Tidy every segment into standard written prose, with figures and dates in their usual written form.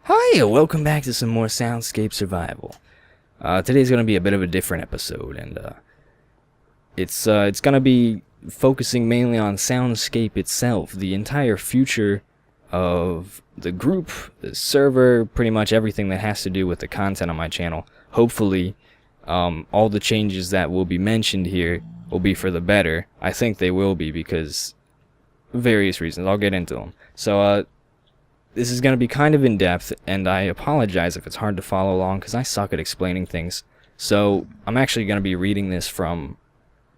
Hi, welcome back to some more Soundscape Survival. Today's going to be a bit of a different episode, and it's going to be focusing mainly on Soundscape itself, the entire future of the group, the server, pretty much everything that has to do with the content on my channel. Hopefully, all the changes that will be mentioned here will be for the better. I think they will be because various reasons. I'll get into them. So, this is going to be kind of in-depth, and I apologize if it's hard to follow along, because I suck at explaining things. So, I'm actually going to be reading this from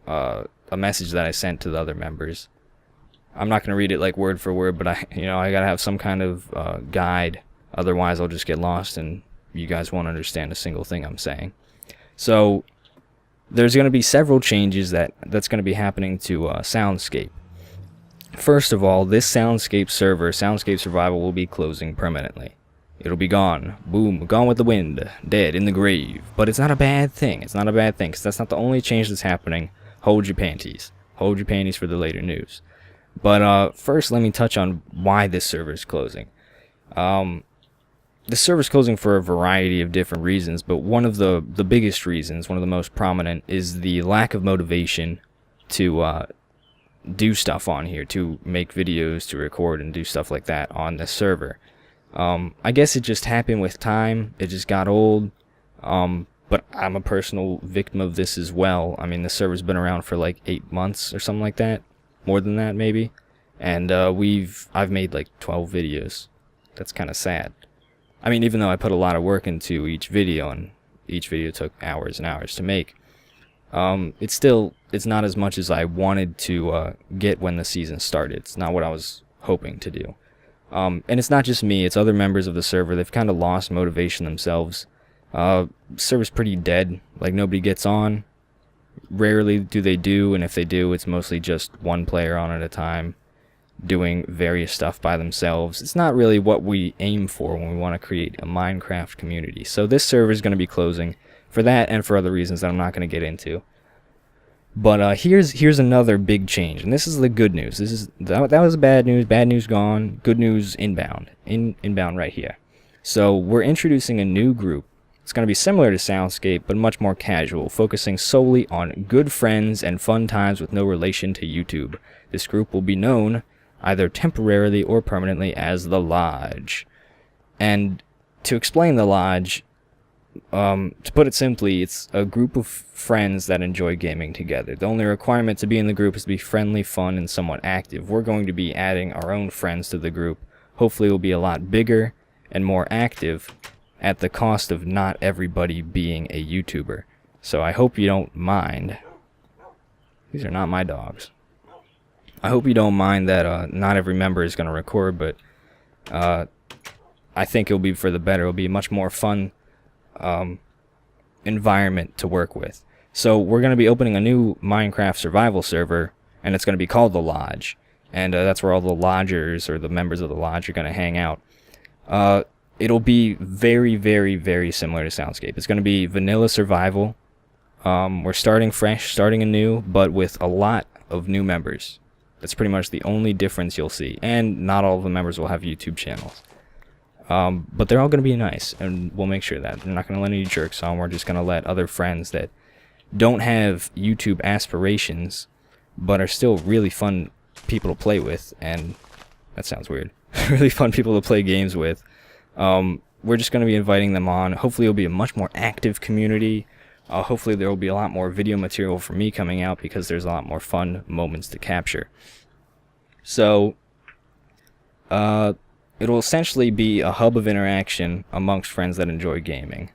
a message that I sent to the other members. I'm not going to read it like word for word, but I got to have some kind of guide. Otherwise, I'll just get lost, and you guys won't understand a single thing I'm saying. So, there's going to be several changes that's going to be happening to Soundscape. First of all, this Soundscape server, Soundscape Survival, will be closing permanently. It'll be gone. Boom, gone with the wind. Dead in the grave. But it's not a bad thing. It's not a bad thing, because that's not the only change that's happening. Hold your panties. Hold your panties for the later news. But first, let me touch on why this server is closing. The server's closing for a variety of different reasons, but one of the biggest reasons, one of the most prominent, is the lack of motivation to do stuff on here, to make videos, to record and do stuff like that on the server. I guess it just happened with time. It just got old. But I'm a personal victim of this as well. I mean, the server's been around for like 8 months or something like that. More than that, maybe. And I've made like 12 videos. That's kind of sad. I mean, even though I put a lot of work into each video, and each video took hours and hours to make, it's not as much as I wanted to get when the season started. It's not what I was hoping to do. And it's not just me, it's other members of the server. They've kind of lost motivation themselves. Server's pretty dead. Like, nobody gets on. Rarely do they do, and if they do, it's mostly just one player on at a time, doing various stuff by themselves. It's not really what we aim for when we want to create a Minecraft community. So this server is going to be closing for that and for other reasons that I'm not going to get into. But here's another big change, and this is the good news. That was bad news. Bad news gone. Good news inbound. Inbound right here. So we're introducing a new group. It's going to be similar to Soundscape, but much more casual, focusing solely on good friends and fun times with no relation to YouTube. This group will be known either temporarily or permanently as the Lodge. And to explain the Lodge, to put it simply, it's a group of friends that enjoy gaming together. The only requirement to be in the group is to be friendly, fun, and somewhat active. We're going to be adding our own friends to the group. Hopefully it will be a lot bigger and more active, at the cost of not everybody being a YouTuber. So I hope you don't mind. These are not my dogs. I hope you don't mind that not every member is going to record, but I think it'll be for the better. It'll be a much more fun environment to work with. So we're going to be opening a new Minecraft survival server, and it's going to be called the Lodge. And that's where all the lodgers, or the members of the Lodge, are going to hang out. It'll be very, very, very similar to Soundscape. It's going to be vanilla survival. We're starting fresh, starting anew, but with a lot of new members. That's pretty much the only difference you'll see. And not all of the members will have YouTube channels. But they're all going to be nice, and we'll make sure that. They're not going to let any jerks on. We're just going to let other friends that don't have YouTube aspirations, but are still really fun people to play with. And that sounds weird. Really fun people to play games with. We're just going to be inviting them on. Hopefully it'll be a much more active community. Hopefully there will be a lot more video material for me coming out, because there's a lot more fun moments to capture. So, it'll essentially be a hub of interaction amongst friends that enjoy gaming.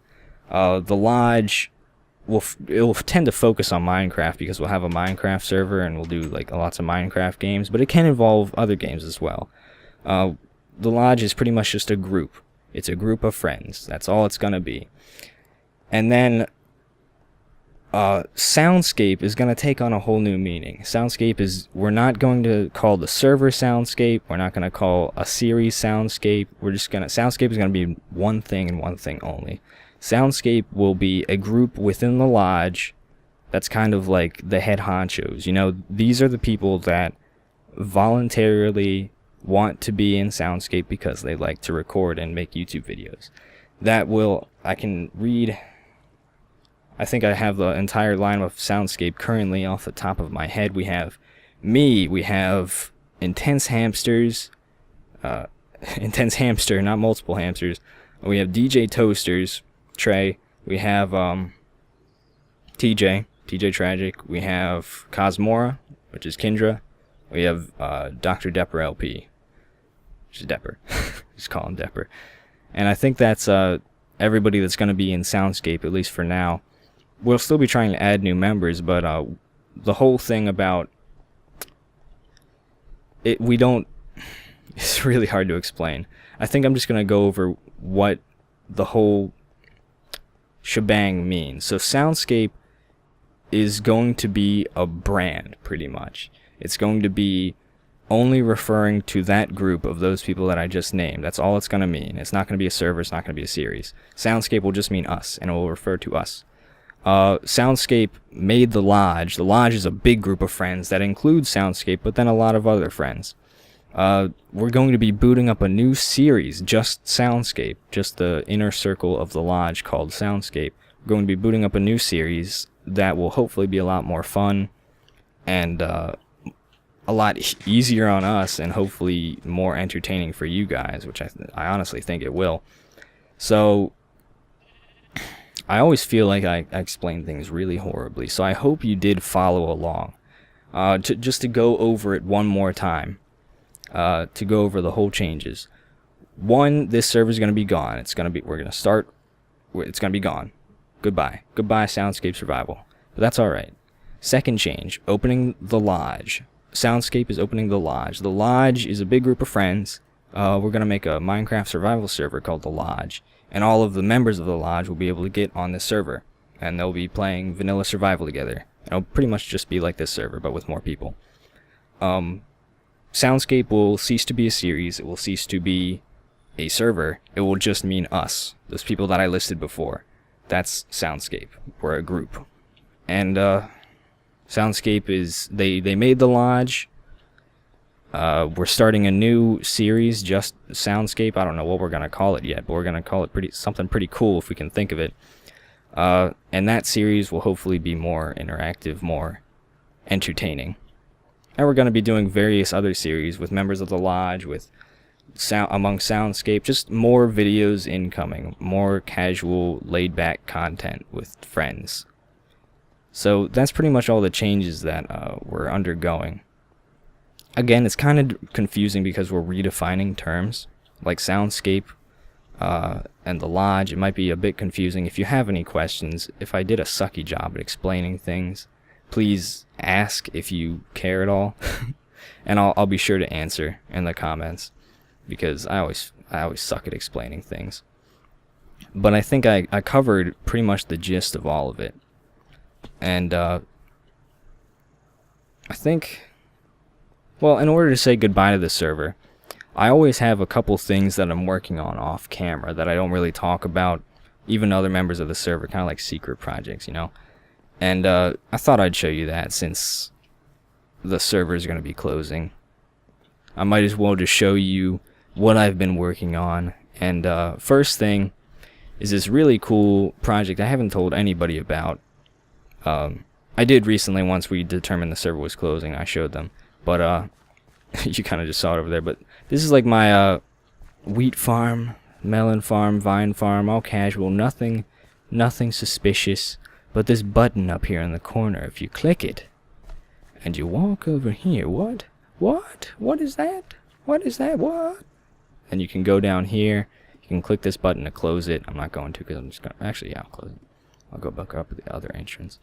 The Lodge it'll tend to focus on Minecraft, because we'll have a Minecraft server and we'll do like lots of Minecraft games, but it can involve other games as well. The Lodge is pretty much just a group. It's a group of friends. That's all it's going to be. And then Soundscape is going to take on a whole new meaning. Soundscape is, we're not going to call the server Soundscape. We're not going to call a series Soundscape. Soundscape is going to be one thing and one thing only. Soundscape will be a group within the Lodge that's kind of like the head honchos. You know, these are the people that voluntarily want to be in Soundscape because they like to record and make YouTube videos. I can read, I think I have the entire line of Soundscape currently off the top of my head. We have me, we have Intense Hamsters, Intense Hamster, not multiple hamsters. We have DJ Toasters, Trey. We have TJ Tragic. We have Cosmora, which is Kindra. We have Dr. Depper LP, which is Depper. Just call him Depper. And I think that's everybody that's going to be in Soundscape, at least for now. We'll still be trying to add new members, but the whole thing about it, it's really hard to explain. I think I'm just going to go over what the whole shebang means. So Soundscape is going to be a brand, pretty much. It's going to be only referring to that group of those people that I just named. That's all it's going to mean. It's not going to be a server. It's not going to be a series. Soundscape will just mean us, and it will refer to us. Soundscape made the Lodge. The Lodge is a big group of friends that includes Soundscape, but then a lot of other friends. We're going to be booting up a new series, just Soundscape, just the inner circle of the Lodge called Soundscape. We're going to be booting up a new series that will hopefully be a lot more fun and a lot easier on us, and hopefully more entertaining for you guys, which I honestly think it will. So I always feel like I explain things really horribly, so I hope you did follow along. Just to go over it one more time, to go over the whole changes. One, this server is going to be gone. It's going to be gone. Goodbye Soundscape Survival. But that's alright. Second change, opening the Lodge. Soundscape is opening the Lodge. The Lodge is a big group of friends. We're going to make a Minecraft survival server called the Lodge, and all of the members of the Lodge will be able to get on this server, and they'll be playing vanilla survival together. It'll pretty much just be like this server, but with more people. Soundscape will cease to be a series. It will cease to be a server. It will just mean us, those people that I listed before. That's Soundscape. We're a group. And Soundscape is, they made the Lodge. We're starting a new series, just Soundscape. I don't know what we're going to call it yet, but we're going to call it something pretty cool if we can think of it. And that series will hopefully be more interactive, more entertaining. And we're going to be doing various other series with members of the Lodge, with among Soundscape, just more videos incoming, more casual, laid-back content with friends. So that's pretty much all the changes that we're undergoing. Again, it's kind of confusing because we're redefining terms, like Soundscape and the Lodge. It might be a bit confusing. If you have any questions, if I did a sucky job at explaining things, please ask if you care at all, and I'll be sure to answer in the comments, because I always suck at explaining things. But I think I covered pretty much the gist of all of it, and I think, well, in order to say goodbye to the server, I always have a couple things that I'm working on off camera that I don't really talk about, even other members of the server, kind of like secret projects, you know. And I thought I'd show you that since the server is going to be closing. I might as well just show you what I've been working on. And first thing is this really cool project I haven't told anybody about. I did recently, once we determined the server was closing, I showed them. But you kind of just saw it over there. But this is like my wheat farm, melon farm, vine farm, all casual, nothing suspicious. But this button up here in the corner, if you click it, and you walk over here, what is that? What is that? What? And you can go down here, you can click this button to close it. I'm not going to, because I'm just going to, actually, yeah, I'll close it. I'll go back up to the other entrance.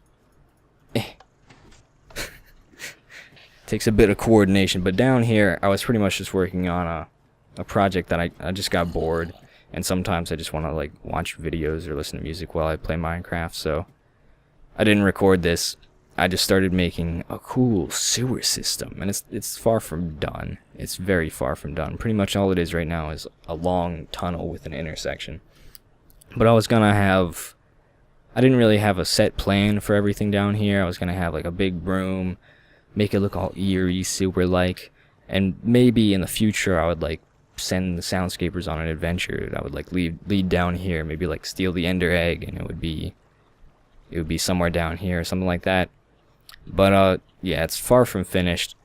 Takes a bit of coordination, but down here, I was pretty much just working on a project that I just got bored, and sometimes I just want to, like, watch videos or listen to music while I play Minecraft, so I didn't record this. I just started making a cool sewer system, and it's far from done. It's very far from done. Pretty much all it is right now is a long tunnel with an intersection. But I didn't really have a set plan for everything down here. I was gonna have like a big broom, make it look all eerie, sewer-like, And maybe in the future I would like send the Soundscapers on an adventure. I would like lead down here, maybe like steal the Ender Egg, and it would be somewhere down here or something like that. But yeah, it's far from finished.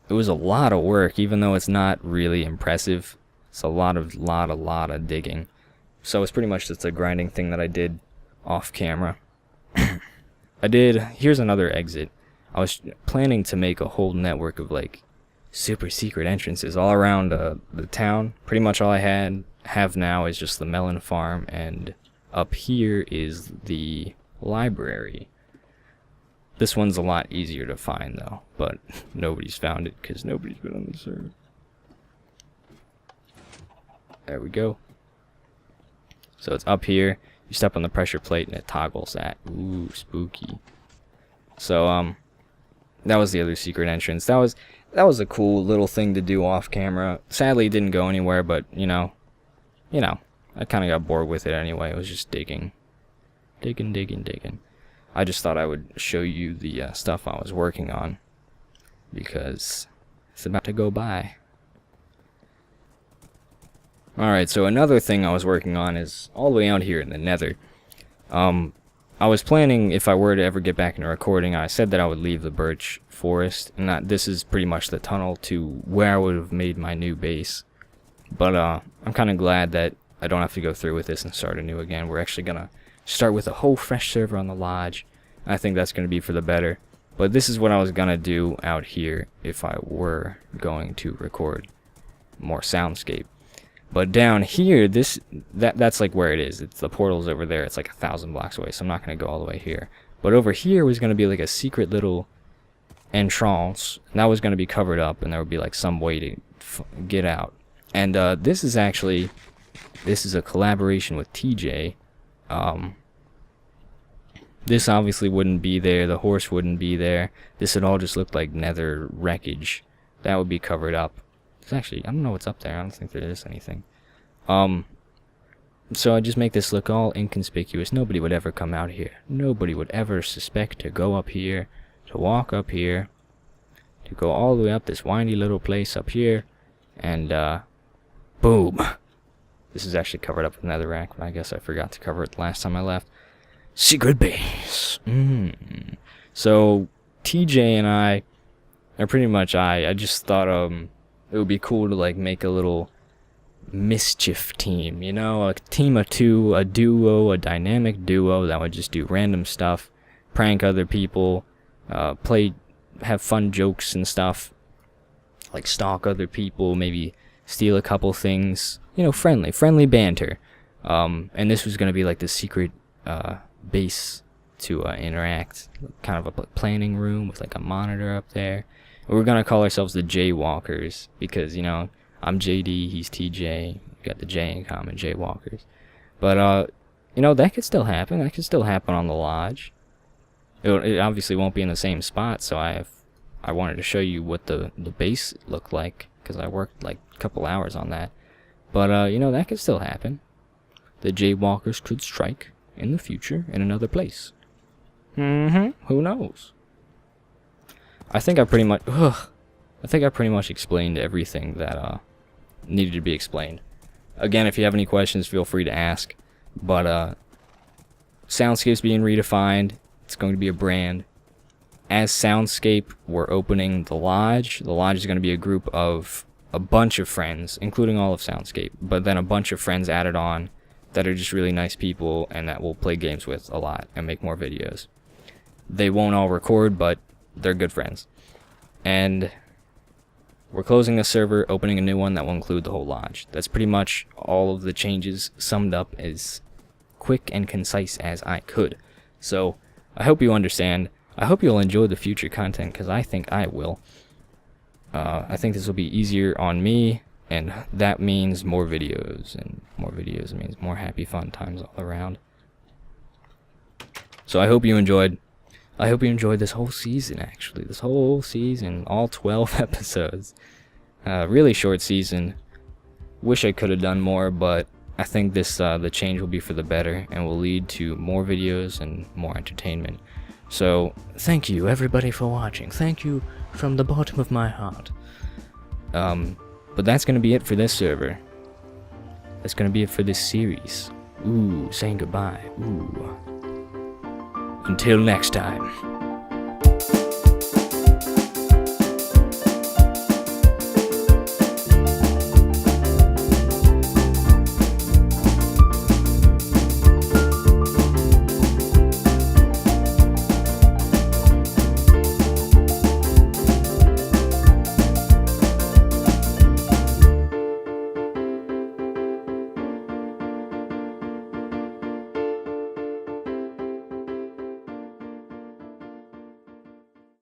It was a lot of work, even though it's not really impressive. It's a lot of digging. So it's pretty much just a grinding thing that I did off camera. Here's another exit. I was planning to make a whole network of like super secret entrances all around the town. Pretty much all I have now is just the melon farm, and up here is the library. This one's a lot easier to find though, but nobody's found it because nobody's been on the server. There we go. So it's up here. You step on the pressure plate and it toggles that. Ooh, spooky. So that was the other secret entrance. That was a cool little thing to do off camera. Sadly, it didn't go anywhere, but you know, I kind of got bored with it anyway. It was just digging. I just thought I would show you the stuff I was working on because it's about to go by. Alright, so another thing I was working on is all the way out here in the Nether. I was planning, if I were to ever get back into recording, I said that I would leave the birch forest, and this is pretty much the tunnel to where I would have made my new base. But I'm kind of glad that I don't have to go through with this and start anew again. We're actually going to start with a whole fresh server on the lodge. I think that's going to be for the better. But this is what I was going to do out here if I were going to record more Soundscape. But down here, that's like where it is. It's the portal's over there. It's like 1,000 blocks away, so I'm not going to go all the way here. But over here was going to be like a secret little entrance, and that was going to be covered up, and there would be like some way to get out. And this is a collaboration with TJ. This obviously wouldn't be there. The horse wouldn't be there. This would all just look like Nether wreckage. That would be covered up. It's actually, I don't know what's up there. I don't think there is anything. So I just make this look all inconspicuous. Nobody would ever come out here. Nobody would ever suspect to go up here, to walk up here, to go all the way up this windy little place up here, and boom. This is actually covered up with netherrack, but I guess I forgot to cover it the last time I left. Secret base. So TJ and I are pretty much I just thought it would be cool to like make a little mischief team, you know, a team of two, a duo, a dynamic duo that would just do random stuff, prank other people, have fun jokes and stuff, like stalk other people, maybe steal a couple things, you know, friendly banter. And this was going to be like the secret base to interact, kind of a planning room with like a monitor up there. We're going to call ourselves the Jaywalkers because, you know, I'm JD, he's TJ, we got the J in common, Jaywalkers. But, you know, that could still happen. That could still happen on the lodge. It obviously won't be in the same spot, so I wanted to show you what the base looked like because I worked like a couple hours on that. But, you know, that could still happen. The Jaywalkers could strike in the future in another place. Who knows? I think I pretty much explained everything that needed to be explained. Again, if you have any questions, feel free to ask. But Soundscape's being redefined. It's going to be a brand. As Soundscape, we're opening the lodge. The lodge is going to be a group of a bunch of friends, including all of Soundscape, but then a bunch of friends added on that are just really nice people and that we'll play games with a lot and make more videos. They won't all record, but they're good friends. And we're closing the server, opening a new one that will include the whole lodge. That's pretty much all of the changes summed up as quick and concise as I could. So I hope you understand. I hope you'll enjoy the future content because I think I will. I think this will be easier on me, and that means more videos, and more videos means more happy fun times all around. So I hope you enjoyed. I hope you enjoyed this whole season, actually. This whole season, all 12 episodes. Really short season. Wish I could have done more, but I think this the change will be for the better and will lead to more videos and more entertainment. So, thank you everybody for watching. Thank you from the bottom of my heart. But that's gonna be it for this server. That's gonna be it for this series. Ooh, saying goodbye. Ooh. Until next time.